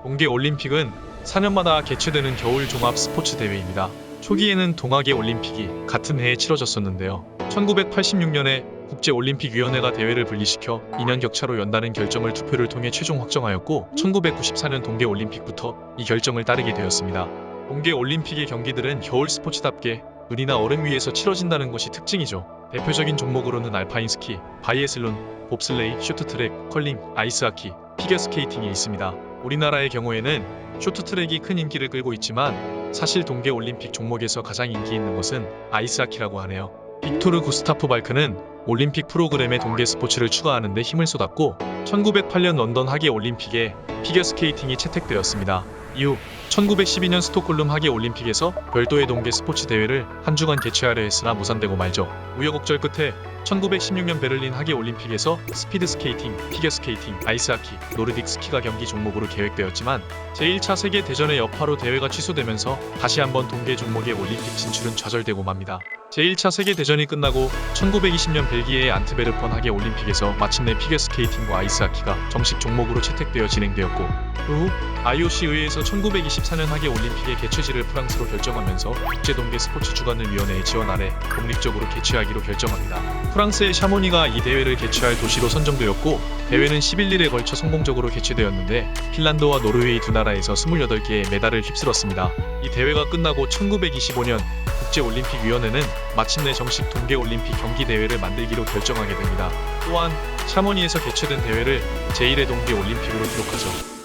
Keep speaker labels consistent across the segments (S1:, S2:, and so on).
S1: 동계올림픽은 4년마다 개최되는 겨울 종합 스포츠 대회입니다. 초기에는 동아계 올림픽이 같은 해에 치러졌었는데요. 1986년에 국제올림픽위원회가 대회를 분리시켜 2년 격차로 연다는 결정을 투표를 통해 최종 확정하였고 1994년 동계올림픽부터 이 결정을 따르게 되었습니다. 동계올림픽의 경기들은 겨울 스포츠답게 눈이나 얼음 위에서 치러진다는 것이 특징이죠. 대표적인 종목으로는 알파인 스키, 바이애슬론, 봅슬레이, 쇼트트랙, 컬링, 아이스하키, 피겨스케이팅이 있습니다. 우리나라의 경우에는 쇼트트랙이 큰 인기를 끌고 있지만 사실 동계올림픽 종목에서 가장 인기 있는 것은 아이스하키라고 하네요. 빅토르 구스타프 발크는 올림픽 프로그램에 동계 스포츠를 추가하는 데 힘을 쏟았고 1908년 런던 하계올림픽에 피겨스케이팅이 채택되었습니다. 이후 1912년 스톡홀름 하계올림픽에서 별도의 동계 스포츠 대회를 한 주간 개최하려 했으나 무산되고 말죠. 우여곡절 끝에 1916년 베를린 하계올림픽에서 스피드스케이팅, 피겨스케이팅, 아이스하키, 노르딕 스키가 경기 종목으로 계획되었지만 제1차 세계대전의 여파로 대회가 취소되면서 다시 한번 동계 종목의 올림픽 진출은 좌절되고 맙니다. 제1차 세계대전이 끝나고 1920년 벨기에의 안트베르픈 하계올림픽에서 마침내 피겨스케이팅과 아이스하키가 정식 종목으로 채택되어 진행되었고 그 후 IOC 의회에서 1924년 하계올림픽의 개최지를 프랑스로 결정하면서 국제동계 스포츠 주관을위원회의 지원 아래 독립적으로 개최하기로 결정합니다. 프랑스의 샤모니가 이 대회를 개최할 도시로 선정되었고 대회는 11일에 걸쳐 성공적으로 개최되었는데 핀란드와 노르웨이 두 나라에서 28개의 메달을 휩쓸었습니다. 이 대회가 끝나고 1925년 국제올림픽위원회는 마침내 정식 동계올림픽 경기대회를 만들기로 결정하게 됩니다. 또한 샤모니에서 개최된 대회를 제1회 동계올림픽으로 기록하죠.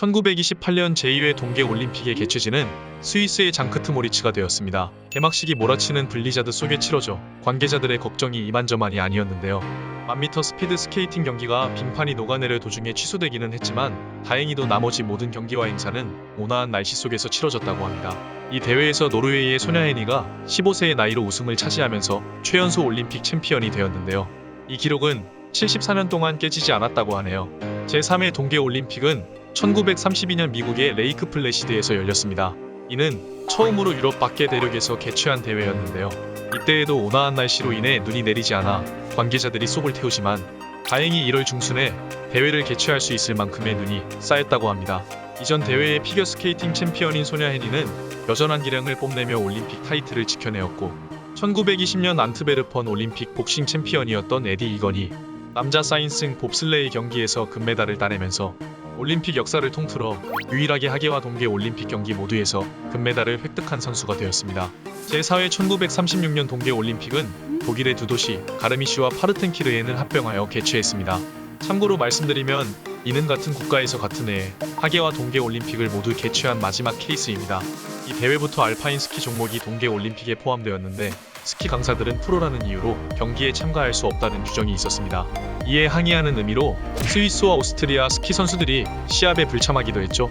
S1: 1928년 제2회 동계올림픽의 개최지는 스위스의 장크트 모리츠가 되었습니다. 개막식이 몰아치는 블리자드 속에 치러져 관계자들의 걱정이 이만저만이 아니었는데요. 1000m 스피드 스케이팅 경기가 빙판이 녹아내려 도중에 취소되기는 했지만 다행히도 나머지 모든 경기와 행사는 온화한 날씨 속에서 치러졌다고 합니다. 이 대회에서 노르웨이의 소냐 헤니가 15세의 나이로 우승을 차지하면서 최연소 올림픽 챔피언이 되었는데요. 이 기록은 74년 동안 깨지지 않았다고 하네요. 제3회 동계올림픽은 1932년 미국의 레이크 플래시드에서 열렸습니다. 이는 처음으로 유럽 밖의 대륙에서 개최한 대회였는데요. 이때에도 온화한 날씨로 인해 눈이 내리지 않아 관계자들이 속을 태우지만 다행히 1월 중순에 대회를 개최할 수 있을 만큼의 눈이 쌓였다고 합니다. 이전 대회의 피겨스케이팅 챔피언인 소냐 헤니는 여전한 기량을 뽐내며 올림픽 타이틀을 지켜내었고 1920년 안트베르픈 올림픽 복싱 챔피언이었던 에디 이건이 남자 사인승 봅슬레이 경기에서 금메달을 따내면서 올림픽 역사를 통틀어 유일하게 하계와 동계 올림픽 경기 모두에서 금메달을 획득한 선수가 되었습니다. 제4회 1936년 동계 올림픽은 독일의 두 도시 가르미시와 파르텐키르헨을 합병하여 개최했습니다. 참고로 말씀드리면 이는 같은 국가에서 같은 해에 하계와 동계 올림픽을 모두 개최한 마지막 케이스입니다. 이 대회부터 알파인 스키 종목이 동계 올림픽에 포함되었는데 스키 강사들은 프로라는 이유로 경기에 참가할 수 없다는 규정이 있었습니다. 이에 항의하는 의미로 스위스와 오스트리아 스키 선수들이 시합에 불참하기도 했죠.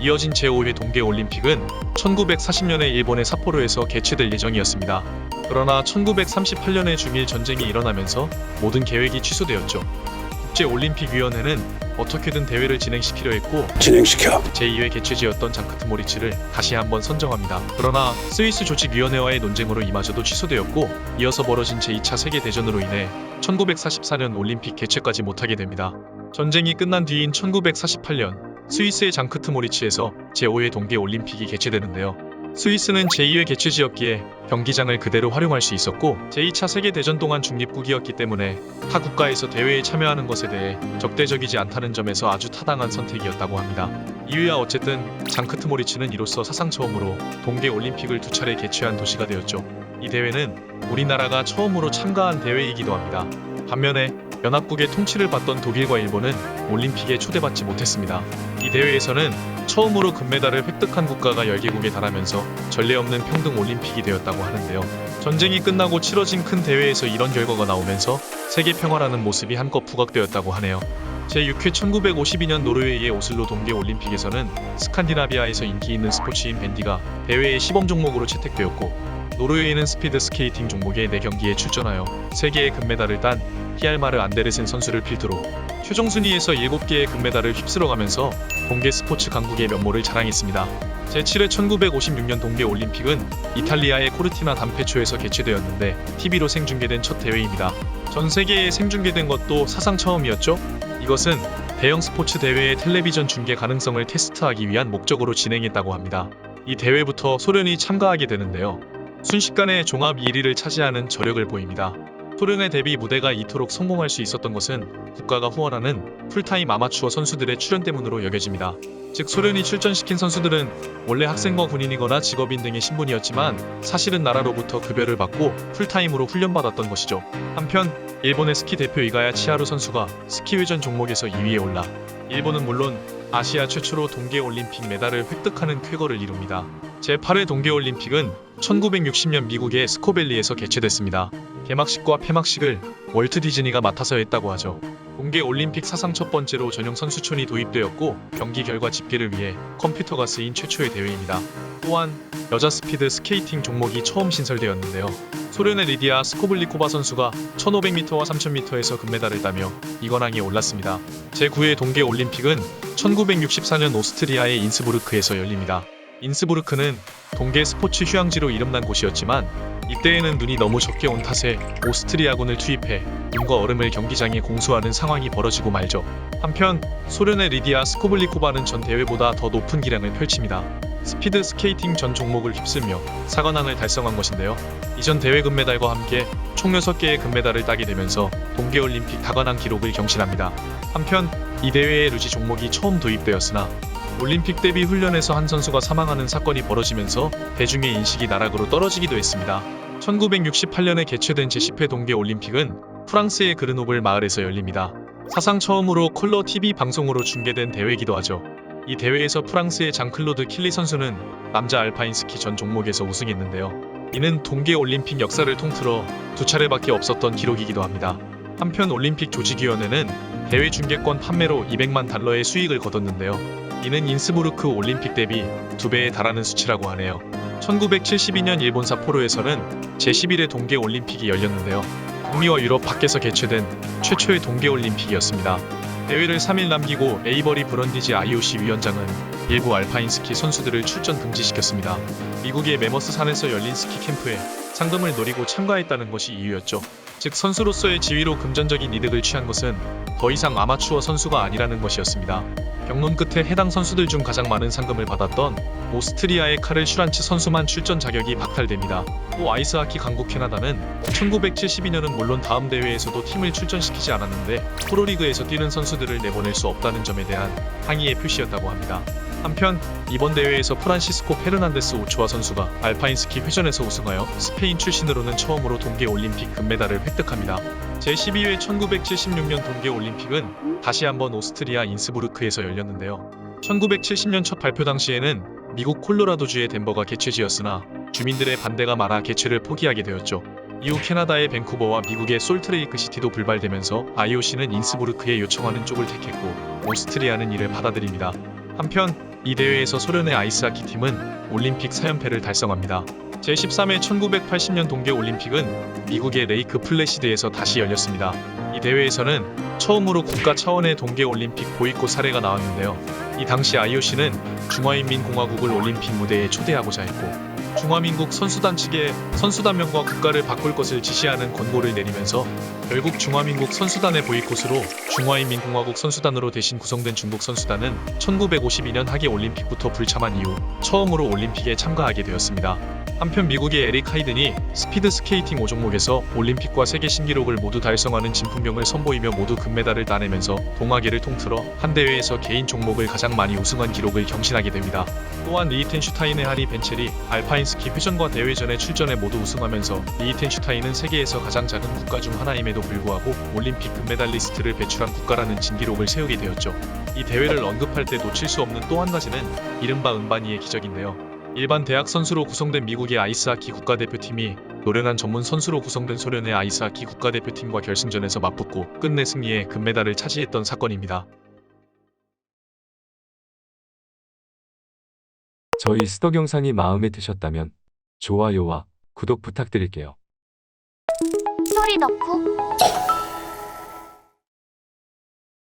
S1: 이어진 제5회 동계올림픽은 1940년에 일본의 삿포로에서 개최될 예정이었습니다. 그러나 1938년에 중일 전쟁이 일어나면서 모든 계획이 취소되었죠. 국제올림픽위원회는 어떻게든 대회를 진행시키려 했고 제2회 개최지였던 장크트 모리츠를 다시 한번 선정합니다. 그러나 스위스 조직위원회와의 논쟁으로 이마저도 취소되었고 이어서 벌어진 제2차 세계대전으로 인해 1944년 올림픽 개최까지 못하게 됩니다. 전쟁이 끝난 뒤인 1948년 스위스의 장크트 모리츠에서 제5회 동계올림픽이 개최되는데요. 스위스는 제2회 개최지였기에 경기장을 그대로 활용할 수 있었고 제2차 세계대전 동안 중립국이었기 때문에 타 국가에서 대회에 참여하는 것에 대해 적대적이지 않다는 점에서 아주 타당한 선택이었다고 합니다. 이유야 어쨌든 장크트 모리츠는 이로써 사상 처음으로 동계올림픽을 2차례 개최한 도시가 되었죠. 이 대회는 우리나라가 처음으로 참가한 대회이기도 합니다. 반면에 연합국의 통치를 받던 독일과 일본은 올림픽에 초대받지 못했습니다. 이 대회에서는 처음으로 금메달을 획득한 국가가 10개국에 달하면서 전례 없는 평등 올림픽이 되었다고 하는데요. 전쟁이 끝나고 치러진 큰 대회에서 이런 결과가 나오면서 세계 평화라는 모습이 한껏 부각되었다고 하네요. 제6회 1952년 노르웨이의 오슬로 동계올림픽에서는 스칸디나비아에서 인기 있는 스포츠인 밴디가 대회의 시범 종목으로 채택되었고 노르웨이는 스피드 스케이팅 종목의 4경기에 출전하여 3개의 금메달을 딴 히알마르 안데르센 선수를 필두로 최종 순위에서 7개의 금메달을 휩쓸어가면서 동계 스포츠 강국의 면모를 자랑했습니다. 제7회 1956년 동계올림픽은 이탈리아의 코르티나 담페초에서 개최되었는데 TV로 생중계된 첫 대회입니다. 전 세계에 생중계된 것도 사상 처음이었죠. 이것은 대형 스포츠 대회의 텔레비전 중계 가능성을 테스트하기 위한 목적으로 진행했다고 합니다. 이 대회부터 소련이 참가하게 되는데요. 순식간에 종합 1위를 차지하는 저력을 보입니다. 소련의 데뷔 무대가 이토록 성공할 수 있었던 것은 국가가 후원하는 풀타임 아마추어 선수들의 출연 때문으로 여겨집니다. 즉 소련이 출전시킨 선수들은 원래 학생과 군인이거나 직업인 등의 신분이었지만 사실은 나라로부터 급여를 받고 풀타임으로 훈련받았던 것이죠. 한편 일본의 스키 대표 이가야 치하루 선수가 스키 회전 종목에서 2위에 올라 일본은 물론 아시아 최초로 동계올림픽 메달을 획득하는 쾌거를 이룹니다. 제8회 동계올림픽은 1960년 미국의 스코벨리에서 개최됐습니다. 개막식과 폐막식을 월트 디즈니가 맡아서 했다고 하죠. 동계올림픽 사상 첫 번째로 전용 선수촌이 도입되었고 경기 결과 집계를 위해 컴퓨터가 쓰인 최초의 대회입니다. 또한 여자 스피드 스케이팅 종목이 처음 신설되었는데요. 소련의 리디아 스코블리코바 선수가 1500m와 3000m에서 금메달을 따며 2관왕에 올랐습니다. 제9회 동계올림픽은 1964년 오스트리아의 인스부르크에서 열립니다. 인스부르크는 동계 스포츠 휴양지로 이름난 곳이었지만 이때에는 눈이 너무 적게 온 탓에 오스트리아군을 투입해 눈과 얼음을 경기장에 공수하는 상황이 벌어지고 말죠. 한편 소련의 리디아 스코블리코바는 전 대회보다 더 높은 기량을 펼칩니다. 스피드 스케이팅 전 종목을 휩쓸며 4관왕을 달성한 것인데요. 이전 대회 금메달과 함께 총 6개의 금메달을 따게 되면서 동계올림픽 다관왕 기록을 경신합니다. 한편 이 대회에 루지 종목이 처음 도입되었으나 올림픽 대비 훈련에서 한 선수가 사망하는 사건이 벌어지면서 대중의 인식이 나락으로 떨어지기도 했습니다. 1968년에 개최된 제10회 동계올림픽은 프랑스의 그르노블 마을에서 열립니다. 사상 처음으로 컬러 TV 방송으로 중계된 대회이기도 하죠. 이 대회에서 프랑스의 장클로드 킬리 선수는 남자 알파인 스키 전 종목에서 우승했는데요. 이는 동계올림픽 역사를 통틀어 2차례밖에 없었던 기록이기도 합니다. 한편 올림픽 조직위원회는 대회 중계권 판매로 200만 달러의 수익을 거뒀는데요. 이는 인스부르크 올림픽 대비 2배에 달하는 수치라고 하네요. 1972년 일본 삿포로에서는 제11회 동계올림픽이 열렸는데요. 북미와 유럽 밖에서 개최된 최초의 동계올림픽이었습니다. 대회를 3일 남기고 에이버리 브런디지 IOC 위원장은 일부 알파인 스키 선수들을 출전 금지시켰습니다. 미국의 메머스 산에서 열린 스키 캠프에 상금을 노리고 참가했다는 것이 이유였죠. 즉 선수로서의 지위로 금전적인 이득을 취한 것은 더 이상 아마추어 선수가 아니라는 것이었습니다. 경론 끝에 해당 선수들 중 가장 많은 상금을 받았던 오스트리아의 카를 슈란츠 선수만 출전 자격이 박탈됩니다. 또 아이스하키 강국 캐나다는 1972년은 물론 다음 대회에서도 팀을 출전시키지 않았는데 프로리그에서 뛰는 선수들을 내보낼 수 없다는 점에 대한 항의의 표시였다고 합니다. 한편 이번 대회에서 프란시스코 페르난데스 오초아 선수가 알파인 스키 회전에서 우승하여 스페인 출신으로는 처음으로 동계올림픽 금메달을 획득합니다. 제12회 1976년 동계올림픽은 다시 한번 오스트리아 인스부르크에서 열렸는데요. 1970년 첫 발표 당시에는 미국 콜로라도주의 덴버가 개최지였으나 주민들의 반대가 많아 개최를 포기하게 되었죠. 이후 캐나다의 밴쿠버와 미국의 솔트레이크 시티도 불발되면서 IOC는 인스부르크에 요청하는 쪽을 택했고 오스트리아는 이를 받아들입니다. 한편 이 대회에서 소련의 아이스하키 팀은 올림픽 4연패를 달성합니다. 제13회 1980년 동계올림픽은 미국의 레이크 플래시드에서 다시 열렸습니다. 이 대회에서는 처음으로 국가 차원의 동계올림픽 보이콧 사례가 나왔는데요. 이 당시 IOC는 중화인민공화국을 올림픽 무대에 초대하고자 했고 중화민국 선수단 측에 선수단명과 국가를 바꿀 것을 지시하는 권고를 내리면서 결국 중화민국 선수단의 보이콧으로 중화인민공화국 선수단으로 대신 구성된 중국 선수단은 1952년 하계 올림픽부터 불참한 이후 처음으로 올림픽에 참가하게 되었습니다. 한편 미국의 에릭 하이든이 스피드 스케이팅 5종목에서 올림픽과 세계 신기록을 모두 달성하는 진품병을 선보이며 모두 금메달을 따내면서 동아계를 통틀어 한 대회에서 개인 종목을 가장 많이 우승한 기록을 경신하게 됩니다. 또한 리히텐슈타인의 하리 벤첼이 알파인 스키 회전과 대회전에 출전해 모두 우승하면서 리히텐슈타인은 세계에서 가장 작은 국가 중 하나임에도 불구하고 올림픽 금메달리스트를 배출한 국가라는 진기록을 세우게 되었죠. 이 대회를 언급할 때 놓칠 수 없는 또 한 가지는 이른바 은바니의 기적인데요. 일반 대학 선수로 구성된 미국의 아이스하키 국가대표팀이 노련한 전문 선수로 구성된 소련의 아이스하키 국가대표팀과 결승전에서 맞붙고 끝내 승리해 금메달을 차지했던 사건입니다.
S2: 저희 스덕 영상이 마음에 드셨다면 좋아요와 구독 부탁드릴게요.
S3: 소리 덕후